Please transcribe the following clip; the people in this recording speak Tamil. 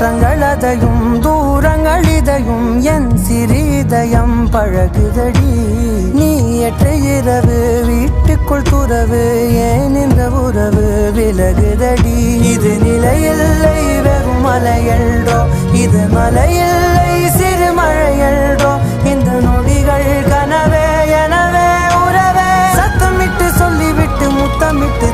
தூரங்களதையும் தூரங்களிதையும் என் சிறிதயம் பழகுதடி. நீ ஏற்ற இரவு வீட்டுக்குள் துறவு ஏன் இந்த உறவு விலகுதடி. இது நிலையில்லை வெறும் மலையல்றோ, இது மலையில்லை சிறு மழையல்றோ. இந்த நொடிகள் கனவே எனவே உறவே சத்தமிட்டு சொல்லிவிட்டு முத்தமிட்டு